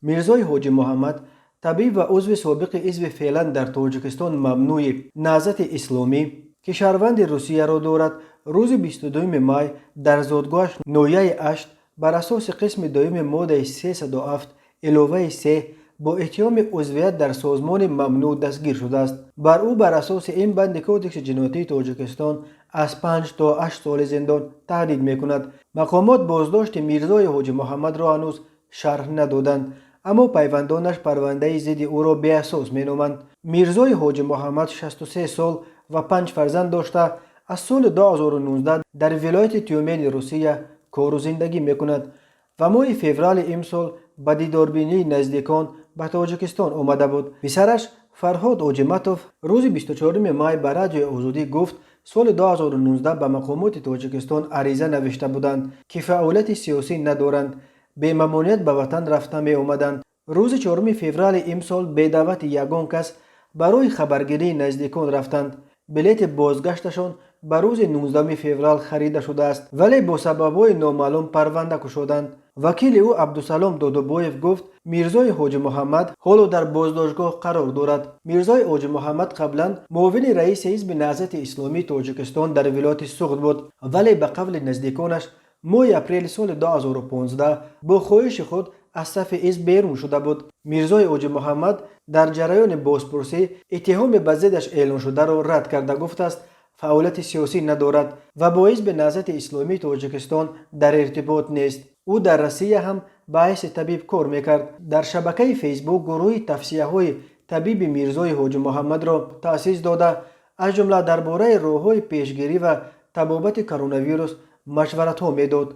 میرزای حاجی محمد طبیب و عضو سابق حزب فعلا در تاجیکستان ممنوع نهضت اسلامی که شهروند روسیه را دارد روز 22 مای در زادگاهش نویه 8 بر اساس قسم دوم ماده 307 علاوه 3 با اتهام عضویت در سازمان ممنوع دستگیر شده است. بر او بر اساس این بند کودکس جنایتی تاجیکستان از 5 تا 8 سال زندان تهدید میکند. مقامات بازداشت میرزای حاجی محمد را هنوز شرح ندادند، اما پیوندانش پرونده ضد او را بی اساس مینامند. میرزای حاجی محمد 63 سال و 5 فرزند داشته از سال 2019 در ولایت تیومن روسیه کار و زندگی میکند و ماه فوریه امسال به دیداربینی نزدیکان به تاجیکستان آمده بود. پسرش فرهاد حاجیمتوف روز 24 مای به رادیو آزادی گفت سال 2019 به مقامات تاجیکستان عریضه نوشته بودند که فعالیت سیاسی ندارند، به ممانعت به وطن رفته می آمدند. روز 4 فوریه امسال به دعوت یگان کس برای خبرگیری نزدیکان رفتند. بلیت بازگشتشان به روز 19 فوریه خریده شده است، ولی با سبب‌های نامعلوم پرونده گشودند. وکیل او عبدالسلام دادوبایف گفت میرزای حاجی محمد حالا در بازداشتگاه قرار دارد. میرزای حاجی محمد قبلا معاون رئیس حزب نهضت اسلامی تاجیکستان در ولایت سوخت بود، ولی به قول نزدیکانش ماه اپریل سال 2015 با خواهش خود از صف حزب بیرون شده بود. میرزای حاجی محمد در جریان بازپرسی اتهام به ضدش اعلان شده را رد کرده گفته است فعالیت سیاسی ندارد و با حزب نهضت اسلامی تاجیکستان در ارتباط نیست. او در روسیه هم به حیث طبیب کار میکرد. در شبکه فیسبوک گروه توصیه های طبیب میرزای حاجی محمد را تأسیس داده از جمله درباره راه‌های پیشگیری و تبابت کرونا ویروس مشورت ها میداد.